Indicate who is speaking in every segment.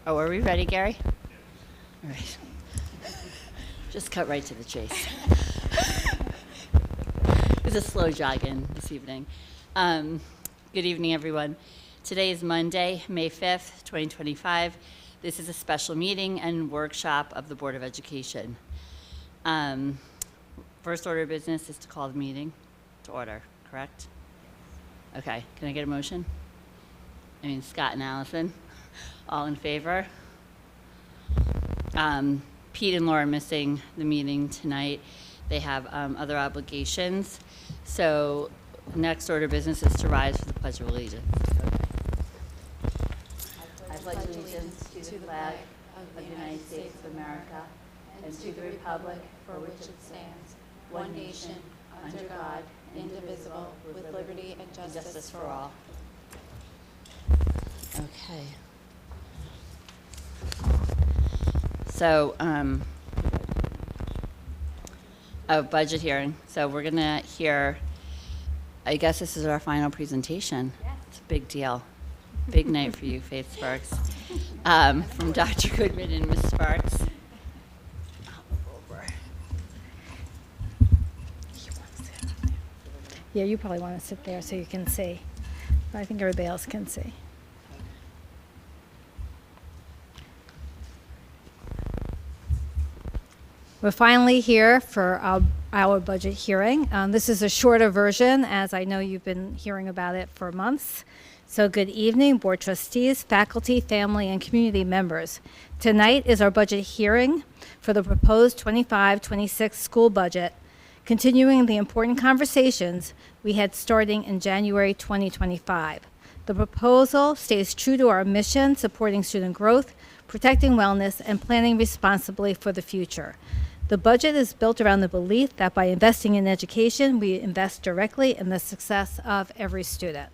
Speaker 1: Oh, are we ready, Gary? All right. Just cut right to the chase. It was a slow jog in this evening. Good evening, everyone. Today is Monday, May 5th, 2025. This is a special meeting and workshop of the Board of Education. First order of business is to call the meeting to order, correct? Okay, can I get a motion? Scott and Allison, all in favor? Pete and Laura are missing the meeting tonight. They have other obligations. So next order of business is to rise for the Pledge of Allegiance. I pledge allegiance to the flag of the United States of America and to the republic for which it stands, one nation, under God, indivisible, with liberty and justice for all. Okay. So, a budget hearing. So we're going to hear, I guess this is our final presentation. Yes. It's a big deal. Big night for you, Faith Sparks. From Dr. Goodman and Ms. Sparks.
Speaker 2: Yeah, you probably want to sit there so you can see. But I think everybody else can see. We're finally here for our budget hearing. This is a shorter version, as I know you've been hearing about it for months. So good evening, board trustees, faculty, family, and community members. Tonight is our budget hearing for the proposed 25-26 school budget, continuing the important conversations we had starting in January 2025. The proposal stays true to our mission, supporting student growth, protecting wellness, and planning responsibly for the future. The budget is built around the belief that by investing in education, we invest directly in the success of every student.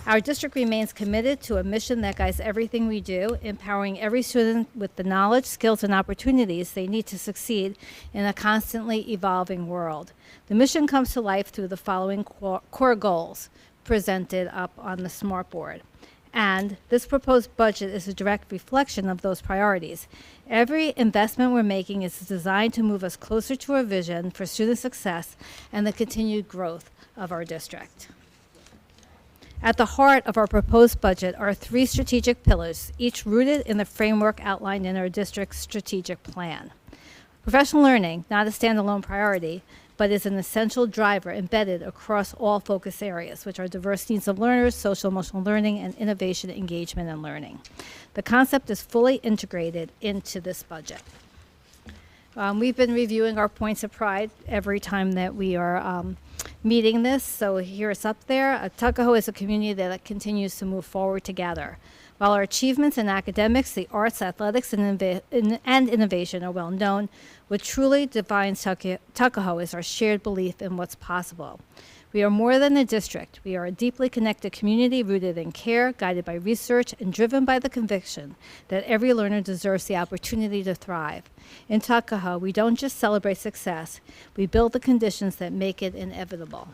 Speaker 2: Our district remains committed to a mission that guides everything we do, empowering every student with the knowledge, skills, and opportunities they need to succeed in a constantly evolving world. The mission comes to life through the following core goals presented up on the smartboard. And this proposed budget is a direct reflection of those priorities. Every investment we're making is designed to move us closer to our vision for student success and the continued growth of our district. At the heart of our proposed budget are three strategic pillars, each rooted in the framework outlined in our district's strategic plan. Professional learning, not a standalone priority, but is an essential driver embedded across all focus areas, which are diverse needs of learners, social emotional learning, and innovation, engagement, and learning. The concept is fully integrated into this budget. We've been reviewing our points of pride every time that we are meeting this, so here it's up there. Tuckahoe is a community that continues to move forward together. While our achievements in academics, the arts, athletics, and innovation are well known, what truly defines Tuckahoe is our shared belief in what's possible. We are more than a district. We are a deeply connected community rooted in care, guided by research, and driven by the conviction that every learner deserves the opportunity to thrive. In Tuckahoe, we don't just celebrate success, we build the conditions that make it inevitable.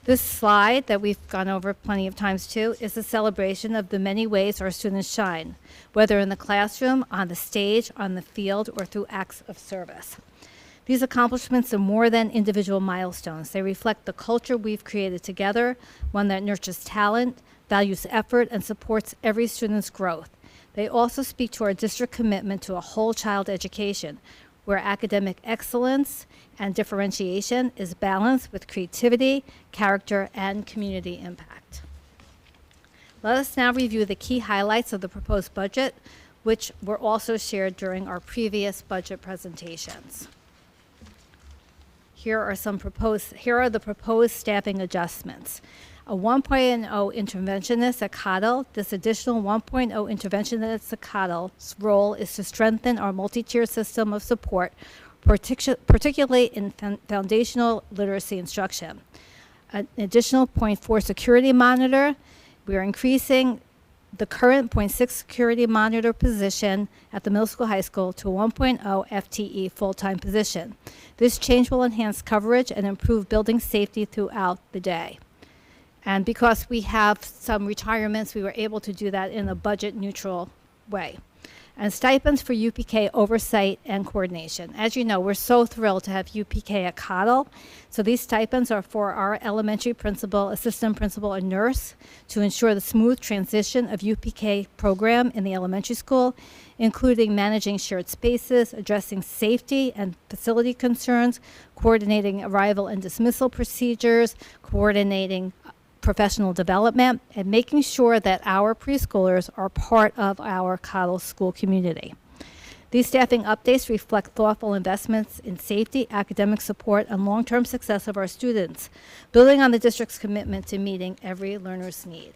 Speaker 2: This slide that we've gone over plenty of times too is a celebration of the many ways our students shine, whether in the classroom, on the stage, on the field, or through acts of service. These accomplishments are more than individual milestones. They reflect the culture we've created together, one that nurtures talent, values effort, and supports every student's growth. They also speak to our district commitment to a whole child education, where academic excellence and differentiation is balanced with creativity, character, and community impact. Let us now review the key highlights of the proposed budget, which were also shared during our previous budget presentations. Here are the proposed staffing adjustments. A 1.0 interventionist at Cottle. This additional 1.0 interventionist at Cottle's role is to strengthen our multi-tier system of support, particularly in foundational literacy instruction. An additional 0.4 security monitor. We are increasing the current 0.6 security monitor position at the middle school, high school to a 1.0 FTE full-time position. This change will enhance coverage and improve building safety throughout the day. And because we have some retirements, we were able to do that in a budget neutral way. And stipends for UPK oversight and coordination. As you know, we're so thrilled to have UPK at Cottle. So these stipends are for our elementary principal, assistant principal, and nurse to ensure the smooth transition of UPK program in the elementary school, including managing shared spaces, addressing safety and facility concerns, coordinating arrival and dismissal procedures, coordinating professional development, and making sure that our preschoolers are part of our Cottle school community. These staffing updates reflect thoughtful investments in safety, academic support, and long-term success of our students, building on the district's commitment to meeting every learner's need.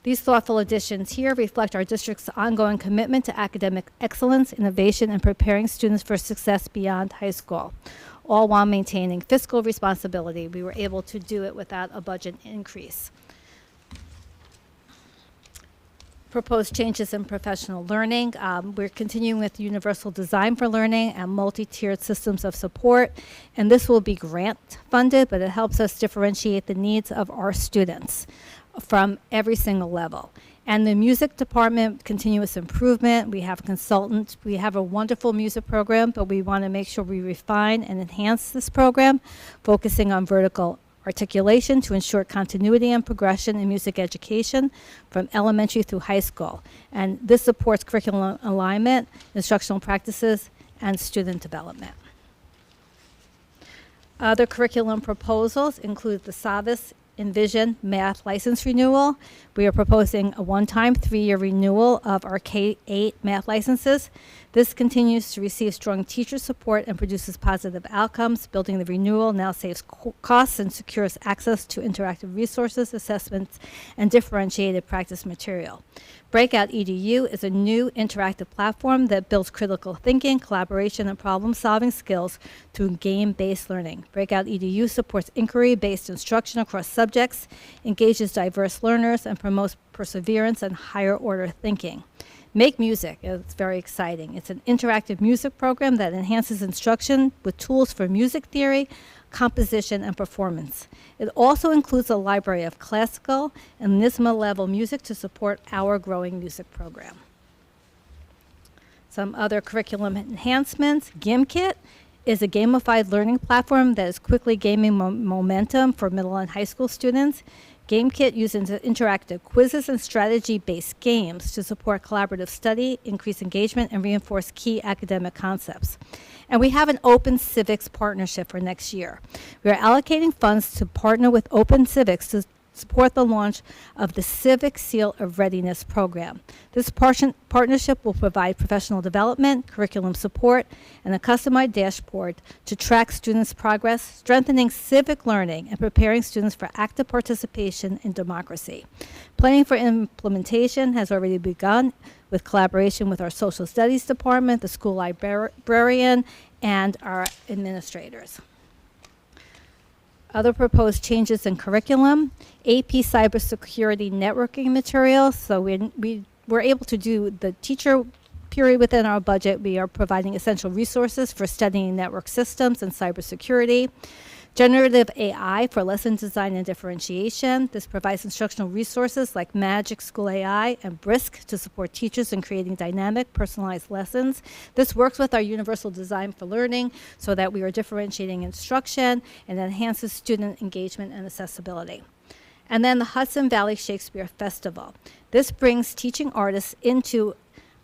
Speaker 2: These thoughtful additions here reflect our district's ongoing commitment to academic excellence, innovation, and preparing students for success beyond high school, all while maintaining fiscal responsibility. We were able to do it without a budget increase. Proposed changes in professional learning. We're continuing with universal design for learning and multi-tiered systems of support. And this will be grant funded, but it helps us differentiate the needs of our students from every single level. And the music department, continuous improvement. We have consultants. We have a wonderful music program, but we want to make sure we refine and enhance this program, focusing on vertical articulation to ensure continuity and progression in music education from elementary through high school. And this supports curriculum alignment, instructional practices, and student development. Other curriculum proposals include the Savas Envision math license renewal. We are proposing a one-time 3-year renewal of our K-8 math licenses. This continues to receive strong teacher support and produces positive outcomes. Building the renewal now saves costs and secures access to interactive resources, assessments, and differentiated practice material. Breakout EDU is a new interactive platform that builds critical thinking, collaboration, and problem-solving skills through game-based learning. Breakout EDU supports inquiry-based instruction across subjects, engages diverse learners, and promotes perseverance and higher-order thinking. Make Music is very exciting. It's an interactive music program that enhances instruction with tools for music theory, composition, and performance. It also includes a library of classical and NISMA-level music to support our growing music program. Some other curriculum enhancements. GimKit is a gamified learning platform that is quickly gaining momentum for middle and high school students. GameKit uses interactive quizzes and strategy-based games to support collaborative study, increase engagement, and reinforce key academic concepts. And we have an Open Civics partnership for next year. We are allocating funds to partner with Open Civics to support the launch of the Civic Seal of Readiness program. This partnership will provide professional development, curriculum support, and a customized dashboard to track students' progress, strengthening civic learning and preparing students for active participation in democracy. Planning for implementation has already begun with collaboration with our social studies department, the school librarian, and our administrators. Other proposed changes in curriculum, AP cybersecurity networking materials. So we were able to do the teacher period within our budget. We are providing essential resources for studying network systems and cybersecurity. Generative AI for lesson design and differentiation. This provides instructional resources like Magic School AI and Brisk to support teachers in creating dynamic, personalized lessons. This works with our universal design for learning so that we are differentiating instruction and enhances student engagement and accessibility. And then the Hudson Valley Shakespeare Festival. This brings teaching artists into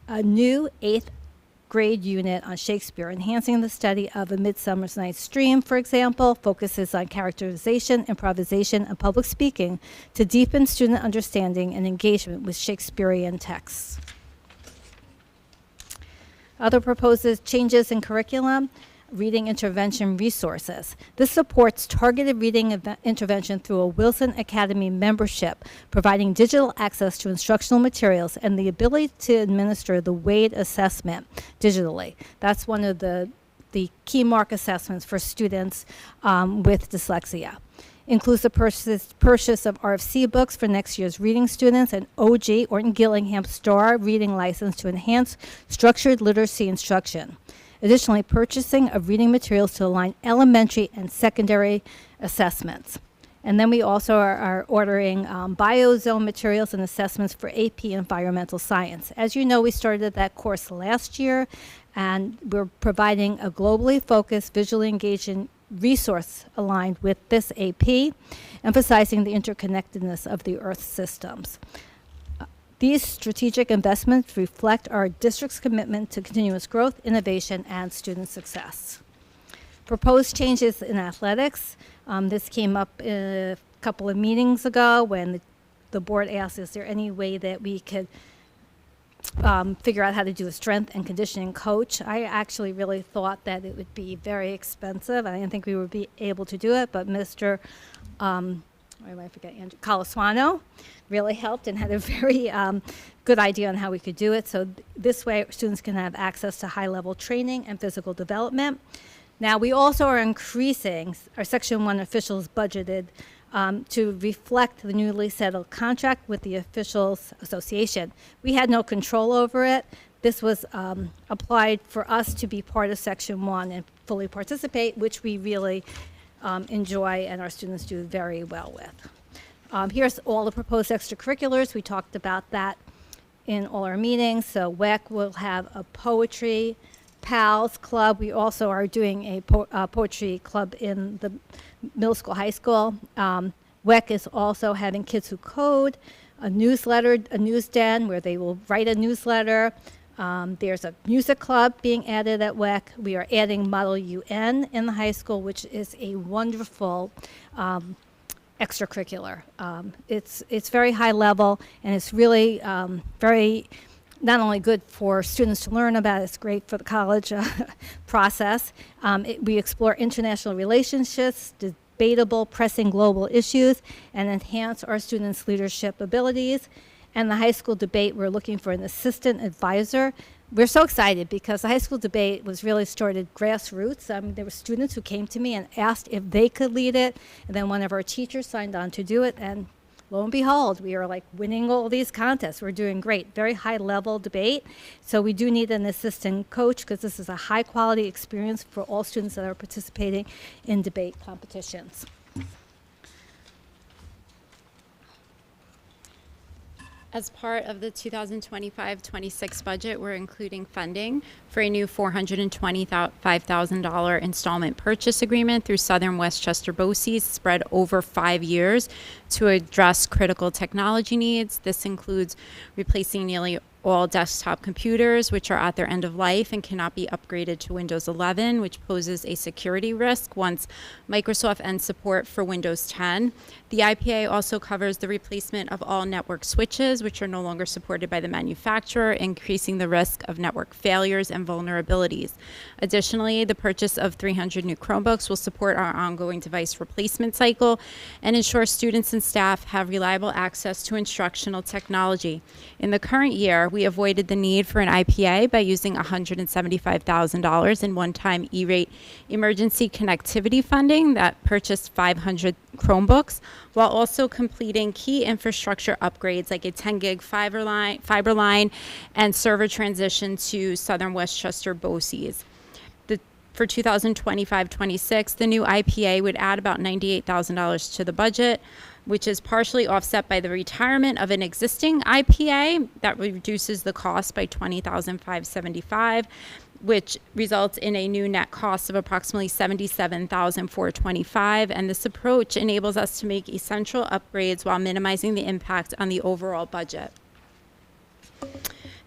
Speaker 2: a new 8th grade unit on Shakespeare, enhancing the study of A Midsummer Night's Dream, for example, focuses on characterization, improvisation, and public speaking to deepen student understanding and engagement with Shakespearean texts. Other proposed changes in curriculum, reading intervention resources. This supports targeted reading intervention through a Wilson Academy membership, providing digital access to instructional materials and the ability to administer the Wade assessment digitally. That's one of the key mark assessments for students with dyslexia. Includes the purchase of RFC books for next year's reading students and OG, Orton Gillingham STAR reading license to enhance structured literacy instruction. Additionally, purchasing of reading materials to align elementary and secondary assessments. And then we also are ordering biozone materials and assessments for AP Environmental Science. As you know, we started that course last year, and we're providing a globally focused, visually engaging resource aligned with this AP, emphasizing the interconnectedness of the Earth systems. These strategic investments reflect our district's commitment to continuous growth, innovation, and student success. Proposed changes in athletics. This came up a couple of meetings ago when the board asked, is there any way that we could figure out how to do a strength and conditioning coach? I actually really thought that it would be very expensive. I didn't think we would be able to do it, but Mr. I forget, Andrew Colaswano really helped and had a very good idea on how we could do it. So this way students can have access to high-level training and physical development. Now, we also are increasing our Section 1 officials budgeted to reflect the newly settled contract with the Officials Association. We had no control over it. This was applied for us to be part of Section 1 and fully participate, which we really enjoy and our students do very well with. Here's all the proposed extracurriculars. We talked about that in all our meetings. So WEC will have a poetry PALS club. We also are doing a poetry club in the middle school, high school. WEC is also having Kids Who Code, a newsletter, a news den where they will write a newsletter. There's a music club being added at WEC. We are adding Model UN in the high school, which is a wonderful extracurricular. It's very high level, and it's really very not only good for students to learn about, it's great for the college process. We explore international relationships, debatable, pressing global issues, and enhance our students' leadership abilities. And the high school debate, we're looking for an assistant advisor. We're so excited because the high school debate was really started grassroots. There were students who came to me and asked if they could lead it, and then one of our teachers signed on to do it, and lo and behold, we are like winning all these contests. We're doing great, very high level debate. So we do need an assistant coach because this is a high quality experience for all students that are participating in debate competitions.
Speaker 3: As part of the 2025-26 budget, we're including funding for a new $425,000 installment purchase agreement through Southern Westchester BOCES spread over 5 years to address critical technology needs. This includes replacing nearly all desktop computers, which are at their end of life and cannot be upgraded to Windows 11, which poses a security risk once Microsoft ends support for Windows 10. The IPA also covers the replacement of all network switches, which are no longer supported by the manufacturer, increasing the risk of network failures and vulnerabilities. Additionally, the purchase of 300 new Chromebooks will support our ongoing device replacement cycle and ensure students and staff have reliable access to instructional technology. In the current year, we avoided the need for an IPA by using $175,000 in one-time E-rate emergency connectivity funding that purchased 500 Chromebooks, while also completing key infrastructure upgrades like a 10-gig fiber line and server transition to Southern Westchester BOCES. For 2025-26, the new IPA would add about $98,000 to the budget, which is partially offset by the retirement of an existing IPA that reduces the cost by $20,575, which results in a new net cost of approximately $77,425. And this approach enables us to make essential upgrades while minimizing the impact on the overall budget.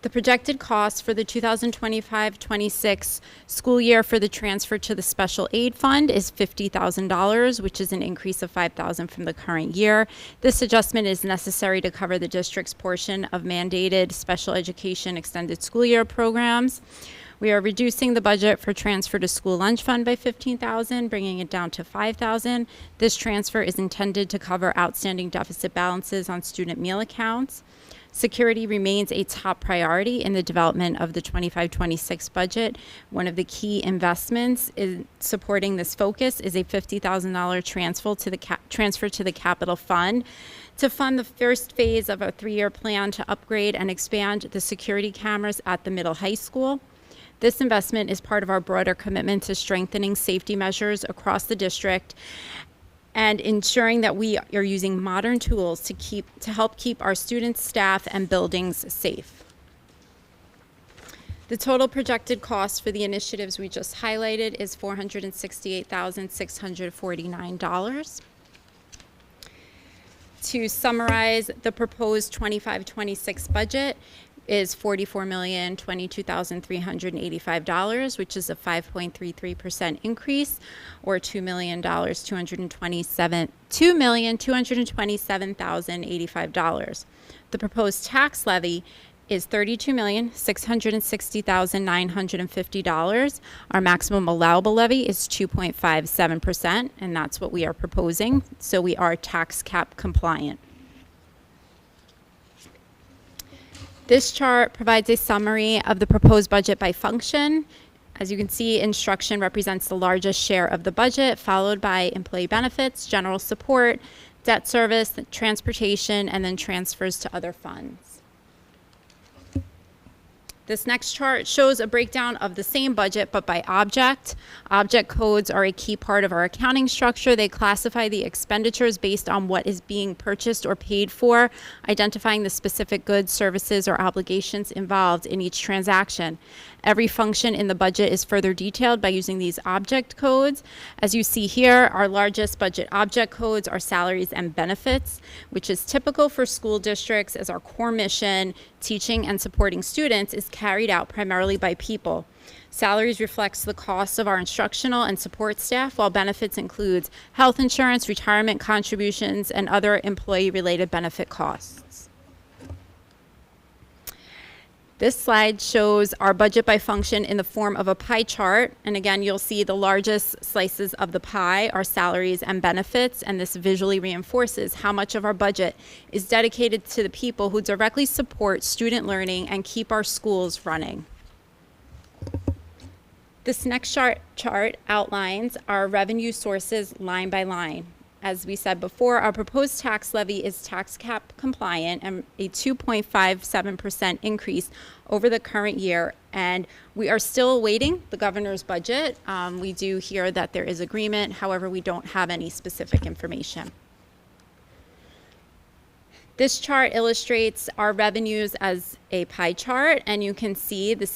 Speaker 3: The projected cost for the 2025-26 school year for the transfer to the special aid fund is $50,000, which is an increase of $5,000 from the current year. This adjustment is necessary to cover the district's portion of mandated special education extended school year programs. We are reducing the budget for transfer to school lunch fund by $15,000, bringing it down to $5,000. This transfer is intended to cover outstanding deficit balances on student meal accounts. Security remains a top priority in the development of the 25-26 budget. One of the key investments in supporting this focus is a $50,000 transfer to the capital fund to fund the first phase of a 3-year plan to upgrade and expand the security cameras at the middle high school. This investment is part of our broader commitment to strengthening safety measures across the district and ensuring that we are using modern tools to help keep our students, staff, and buildings safe. The total projected cost for the initiatives we just highlighted is $468,649. To summarize, the proposed 25-26 budget is $44,022,385, which is a 5.33% increase, or $2,227,085. The proposed tax levy is $32,660,950. Our maximum allowable levy is 2.57%, and that's what we are proposing. So we are tax cap compliant. This chart provides a summary of the proposed budget by function. As you can see, instruction represents the largest share of the budget, followed by employee benefits, general support, debt service, transportation, and then transfers to other funds. This next chart shows a breakdown of the same budget, but by object. Object codes are a key part of our accounting structure. They classify the expenditures based on what is being purchased or paid for, identifying the specific goods, services, or obligations involved in each transaction. Every function in the budget is further detailed by using these object codes. As you see here, our largest budget object codes are salaries and benefits, which is typical for school districts, as our core mission, teaching and supporting students, is carried out primarily by people. Salaries reflects the costs of our instructional and support staff, while benefits includes health insurance, retirement contributions, and other employee-related benefit costs. This slide shows our budget by function in the form of a pie chart. And again, you'll see the largest slices of the pie are salaries and benefits, and this visually reinforces how much of our budget is dedicated to the people who directly support student learning and keep our schools running. This next chart outlines our revenue sources line by line. As we said before, our proposed tax levy is tax cap compliant and a 2.57% increase over the current year. And we are still awaiting the governor's budget. We do hear that there is agreement. However, we don't have any specific information. This chart illustrates our revenues as a pie chart, and you can see the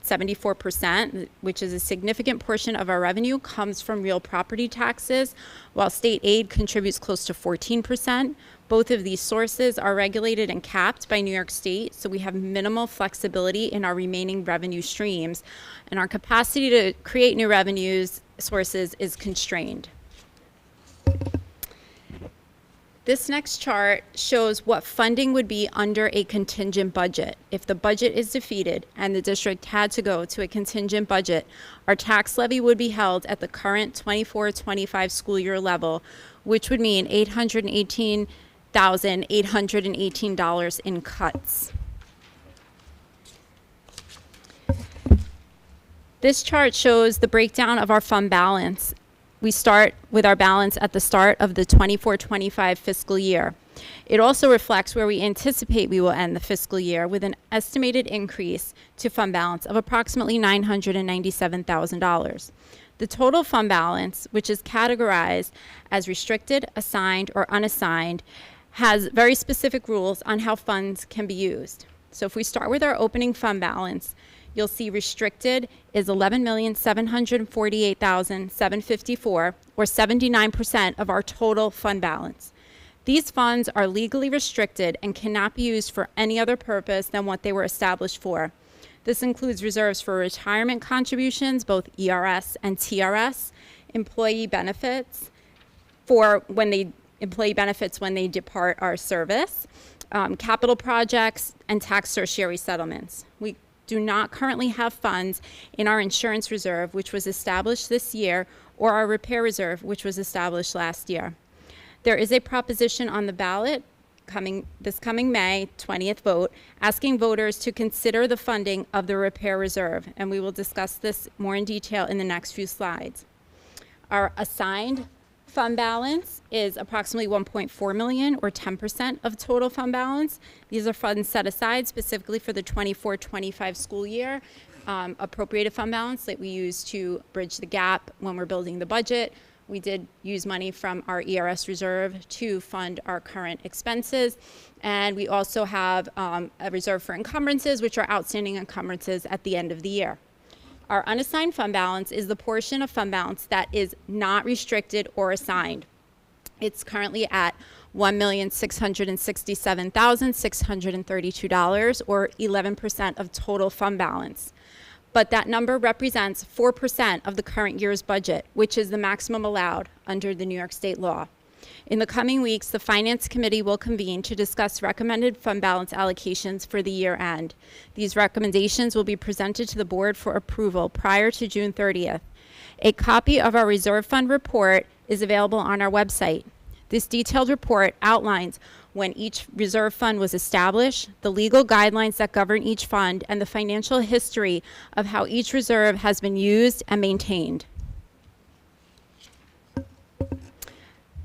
Speaker 3: 74%, which is a significant portion of our revenue, comes from real property taxes, while state aid contributes close to 14%. Both of these sources are regulated and capped by New York State, so we have minimal flexibility in our remaining revenue streams, and our capacity to create new revenues sources is constrained. This next chart shows what funding would be under a contingent budget. If the budget is defeated and the district had to go to a contingent budget, our tax levy would be held at the current 24-25 school year level, which would mean $818,818 in cuts. This chart shows the breakdown of our fund balance. We start with our balance at the start of the 24-25 fiscal year. It also reflects where we anticipate we will end the fiscal year, with an estimated increase to fund balance of approximately $997,000. The total fund balance, which is categorized as restricted, assigned, or unassigned, has very specific rules on how funds can be used. So if we start with our opening fund balance, you'll see restricted is $11,748,754, or 79% of our total fund balance. These funds are legally restricted and cannot be used for any other purpose than what they were established for. This includes reserves for retirement contributions, both ERS and TRS, employee benefits when they depart our service, capital projects, and tax tertiary settlements. We do not currently have funds in our insurance reserve, which was established this year, or our repair reserve, which was established last year. There is a proposition on the ballot this coming May 20th vote, asking voters to consider the funding of the repair reserve, and we will discuss this more in detail in the next few slides. Our assigned fund balance is approximately $1.4 million, or 10% of total fund balance. These are funds set aside specifically for the 24-25 school year, appropriated fund balance that we use to bridge the gap when we're building the budget, We did use money from our ERS reserve to fund our current expenses. And we also have a reserve for encumbrances, which are outstanding encumbrances at the end of the year. Our unassigned fund balance is the portion of fund balance that is not restricted or assigned. It's currently at $1,667,632, or 11% of total fund balance. But that number represents 4% of the current year's budget, which is the maximum allowed under the New York State law. In the coming weeks, the Finance Committee will convene to discuss recommended fund balance allocations for the year end. These recommendations will be presented to the board for approval prior to June 30th. A copy of our reserve fund report is available on our website. This detailed report outlines when each reserve fund was established, the legal guidelines that govern each fund, and the financial history of how each reserve has been used and maintained.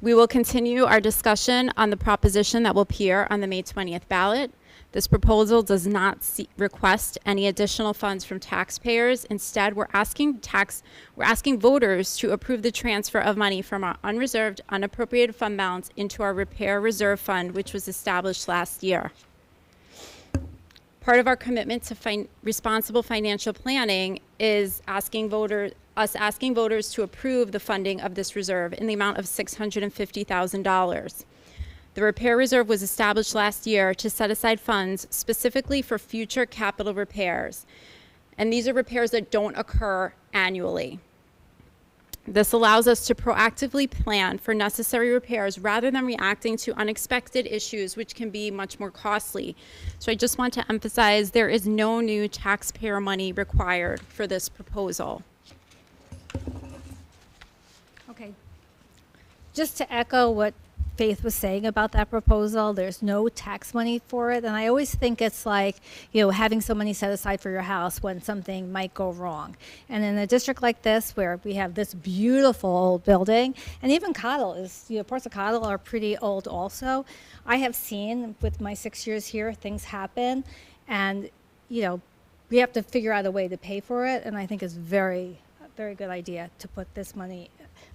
Speaker 3: We will continue our discussion on the proposition that will appear on the May 20th ballot. This proposal does not request any additional funds from taxpayers. Instead, we're asking voters to approve the transfer of money from our unreserved, unappropriated fund balance into our repair reserve fund, which was established last year. Part of our commitment to responsible financial planning is asking voters to approve the funding of this reserve in the amount of $650,000. The repair reserve was established last year to set aside funds specifically for future capital repairs. And these are repairs that don't occur annually. This allows us to proactively plan for necessary repairs rather than reacting to unexpected issues, which can be much more costly. So I just want to emphasize there is no new taxpayer money required for this proposal.
Speaker 2: Okay. Just to echo what Faith was saying about that proposal, there's no tax money for it. And I always think it's like, having some money set aside for your house when something might go wrong. And in a district like this, where we have this beautiful old building, and even Cottle is, parts of Cottle are pretty old also. I have seen with my 6 years here, things happen. And, we have to figure out a way to pay for it. And I think it's very good idea to put this money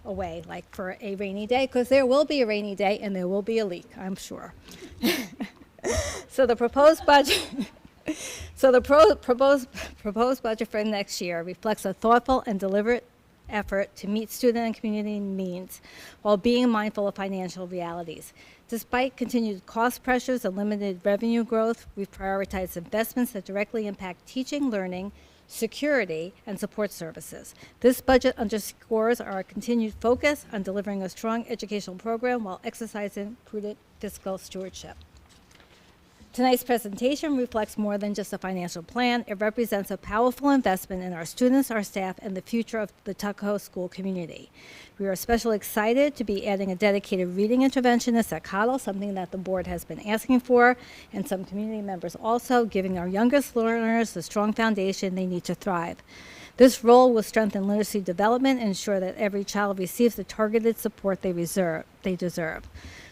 Speaker 2: away, like for a rainy day, because there will be a rainy day and there will be a leak, I'm sure. So the proposed budget, proposed budget for next year reflects a thoughtful and deliberate effort to meet student and community needs while being mindful of financial realities. Despite continued cost pressures and limited revenue growth, we've prioritized investments that directly impact teaching, learning, security, and support services. This budget underscores our continued focus on delivering a strong educational program while exercising prudent fiscal stewardship. Tonight's presentation reflects more than just a financial plan. It represents a powerful investment in our students, our staff, and the future of the Tuckahoe school community. We are especially excited to be adding a dedicated reading interventionist at Cottle, something that the board has been asking for, and some community members also, giving our youngest learners the strong foundation they need to thrive. This role will strengthen literacy development and ensure that every child receives the targeted support they deserve.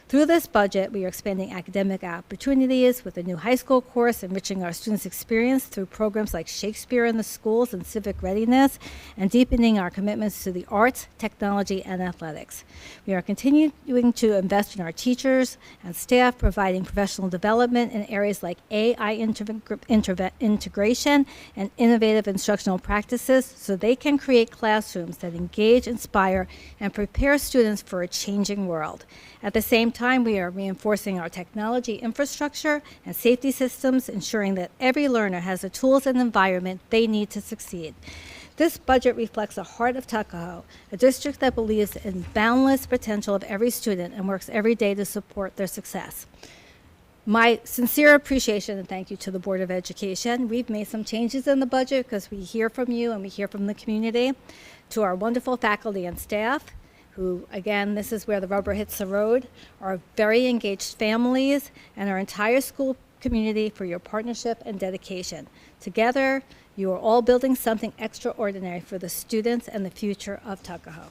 Speaker 2: Through this budget, we are expanding academic opportunities with a new high school course, enriching our students' experience through programs like Shakespeare in the Schools and civic readiness, and deepening our commitments to the arts, technology, and athletics. We are continuing to invest in our teachers and staff, providing professional development in areas like AI integration and innovative instructional practices so they can create classrooms that engage, inspire, and prepare students for a changing world. At the same time, we are reinforcing our technology infrastructure and safety systems, ensuring that every learner has the tools and environment they need to succeed. This budget reflects the heart of Tuckahoe, a district that believes in boundless potential of every student and works every day to support their success. My sincere appreciation and thank you to the Board of Education. We've made some changes in the budget because we hear from you and we hear from the community. To our wonderful faculty and staff, who, again, this is where the rubber hits the road, our very engaged families, and our entire school community for your partnership and dedication. Together, you are all building something extraordinary for the students and the future of Tuckahoe.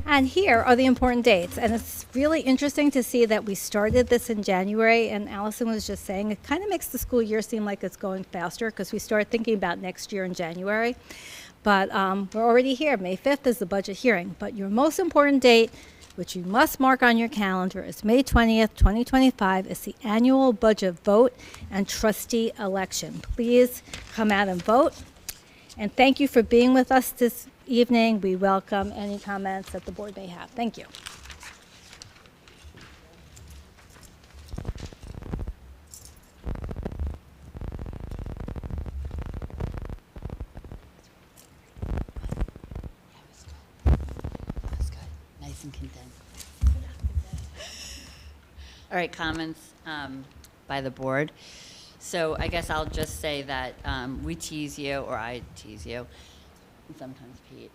Speaker 2: And here are the important dates. And it's really interesting to see that we started this in January. And Allison was just saying it kind of makes the school year seem like it's going faster because we start thinking about next year in January. But we're already here. May 5th is the budget hearing. But your most important date, which you must mark on your calendar, is May 20th, 2025. It's the annual budget vote and trustee election. Please come out and vote. And thank you for being with us this evening. We welcome any comments that the board may have. Thank you.
Speaker 1: That was good. Nice and condensed. All right, comments by the board. So I guess I'll just say that we tease you, or I tease you, and sometimes Pete,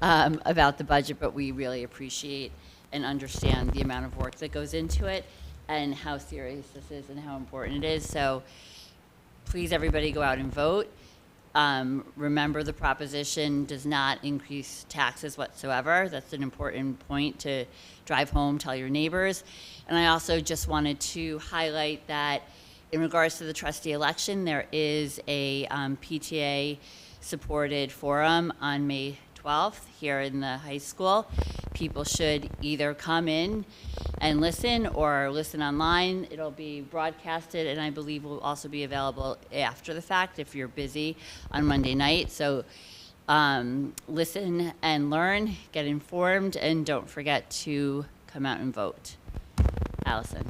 Speaker 1: about the budget, but we really appreciate and understand the amount of work that goes into it and how serious this is and how important it is. So please, everybody, go out and vote. Remember, the proposition does not increase taxes whatsoever. That's an important point to drive home, tell your neighbors. And I also just wanted to highlight that in regards to the trustee election, there is a PTA-supported forum on May 12th here in the high school. People should either come in and listen or listen online. It'll be broadcasted, and I believe will also be available after the fact if you're busy on Monday night. So listen and learn, get informed, and don't forget to come out and vote. Allison.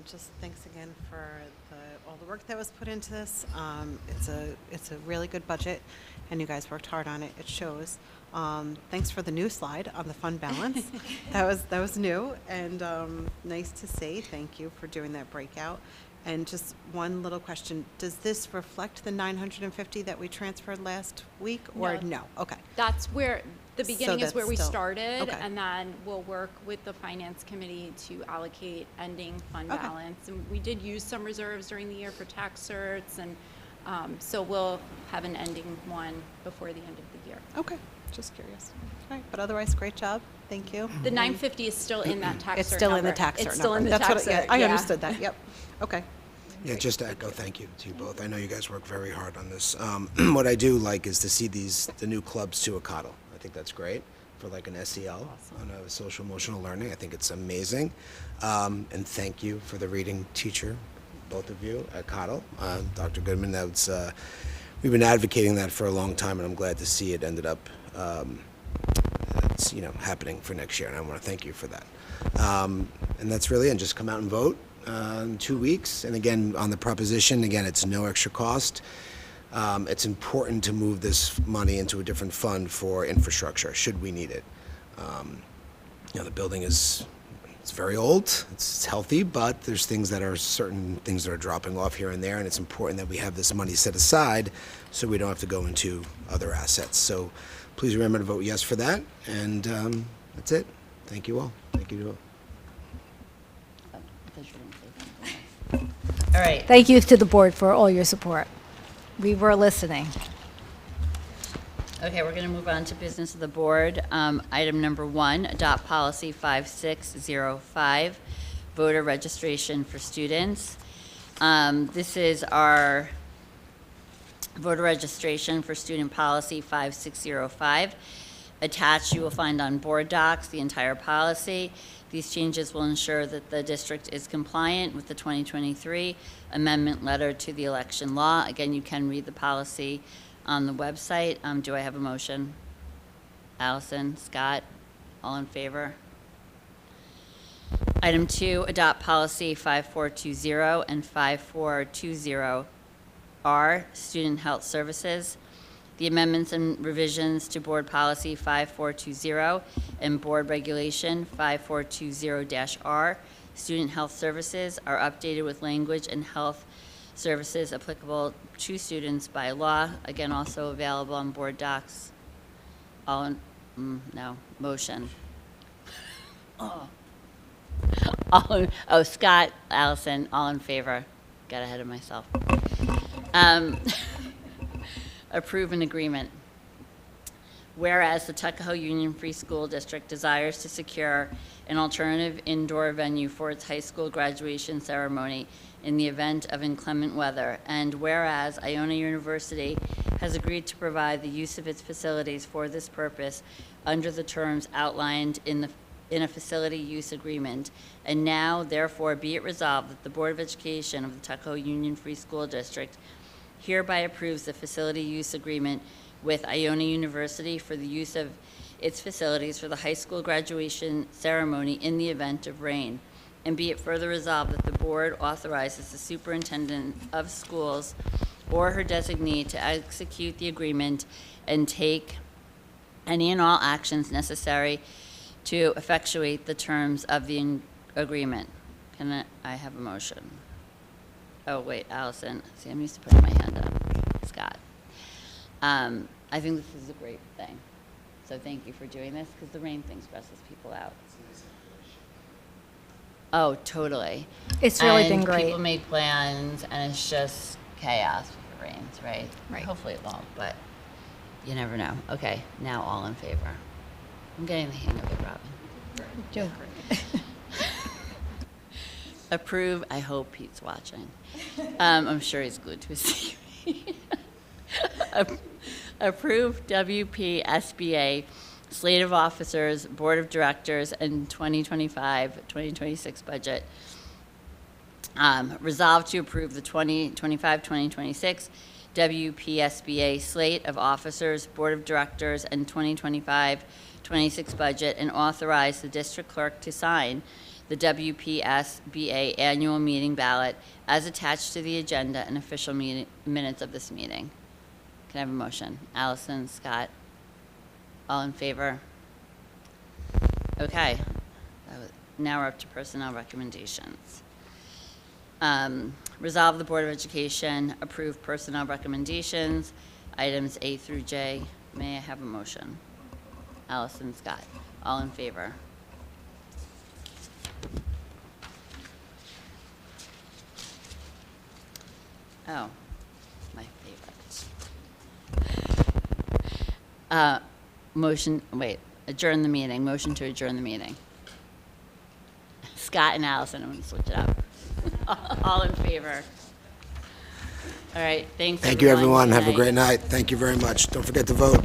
Speaker 4: Just thanks again for all the work that was put into this. It's a really good budget, and you guys worked hard on it. It shows. Thanks for the new slide on the fund balance. that was new and nice to see. Thank you for doing that breakout. And just one little question: does this reflect the 950 that we transferred last week, or no? Okay.
Speaker 3: That's where the beginning is where we
Speaker 4: still-
Speaker 3: started,
Speaker 4: okay.
Speaker 3: and then we'll work with the finance committee to allocate ending fund
Speaker 4: Okay.
Speaker 3: balance. And we did use some reserves during the year for tax certs, and so we'll have an ending one before the end of the year.
Speaker 4: Okay. Just curious. All right. But otherwise, great job. Thank you.
Speaker 3: The 950 is still in that tax cert
Speaker 4: It's still in the
Speaker 3: number.
Speaker 4: tax cert
Speaker 3: It's still in
Speaker 4: number.
Speaker 3: the tax
Speaker 4: That's what
Speaker 3: cert,
Speaker 4: I
Speaker 3: yeah.
Speaker 4: understood that. Yep. Okay.
Speaker 5: Yeah, just to echo, thank you to you both. I know you guys work very hard on this. What I do like is to see the new clubs to Tuckahoe. I think that's great for like an SEL on a social emotional learning. I think it's amazing. And thank you for the reading teacher, both of you at Tuckahoe. Dr. Goodman, we've been advocating that for a long time, and I'm glad to see it ended up it's happening for next year, and I want to thank you for that. And that's really it. Just come out and vote in 2 weeks. And again, on the proposition, again, it's no extra cost. It's important to move this money into a different fund for infrastructure, should we need it. The building it's very old, it's healthy, but there's certain things that are dropping off here and there, and it's important that we have this money set aside so we don't have to go into other assets. So please remember to vote yes for that, and that's it. Thank you all. Thank you all.
Speaker 1: All right.
Speaker 2: Thank you to the board for all your support. We were listening.
Speaker 1: Okay, we're going to move on to business of the board. Item number 1, adopt policy 5605, voter registration for students. This is our voter registration for student policy 5605. Attached, you will find on board docs the entire policy. These changes will ensure that the district is compliant with the 2023 amendment letter to the election law. Again, you can read the policy on the website. Do I have a motion? Allison, Scott, all in favor? Item 2, adopt policy 5420 and 5420R, student health services. The amendments and revisions to Board Policy 5420 and Board Regulation 5420-R, Student Health Services, are updated with language and health services applicable to students by law. Again, also available on Board Docs. All in, no, motion. Scott, Allison, all in favor. Got ahead of myself. Approve an agreement. Whereas the Tuckahoe Union Free School District desires to secure an alternative indoor venue for its high school graduation ceremony in the event of inclement weather, and whereas Iona University has agreed to provide the use of its facilities for this purpose under the terms outlined in a facility use agreement, and now therefore be it resolved that the Board of Education of the Tuckahoe Union Free School District hereby approves the facility use agreement with Iona University for the use of its facilities for the high school graduation ceremony in the event of rain. And be it further resolved that the board authorizes the superintendent of schools or her designee to execute the agreement and take any and all actions necessary to effectuate the terms of the agreement. Can I have a motion? Oh, wait, Allison. See, I'm used to putting my hand up. Scott. I think this is a great thing. So thank you for doing this, because the rain thing stresses people out. Oh, totally.
Speaker 2: It's really been
Speaker 1: And
Speaker 2: great.
Speaker 1: people make plans, and it's just chaos if it rains, right?
Speaker 2: Right.
Speaker 1: Hopefully it won't, but you never know. Okay, now all in favor. I'm getting the hang of it, Robin.
Speaker 2: Doing great.
Speaker 1: Approve, I hope Pete's watching. I'm sure he's glued to his TV. Approve WPSBA slate of officers, board of directors, and 2025-2026 budget. Resolved to approve the 2025-2026 WPSBA slate of officers, board of directors, and 2025-26 budget, and authorize the district clerk to sign the WPSBA annual meeting ballot as attached to the agenda and official minutes of this meeting. Can I have a motion? Allison, Scott, all in favor? Okay. Now we're up to personnel recommendations. Resolve the Board of Education approve personnel recommendations, items A through J. May I have a motion? Allison, Scott, all in favor? Oh, my favorite. Motion, wait, adjourn the meeting. Motion to adjourn the meeting. Scott and Allison, I'm going to switch it up. All in favor? All right, thanks,
Speaker 5: Thank you, everyone.
Speaker 1: Good
Speaker 5: Have a
Speaker 1: night.
Speaker 5: great night. Thank you very much. Don't forget to vote.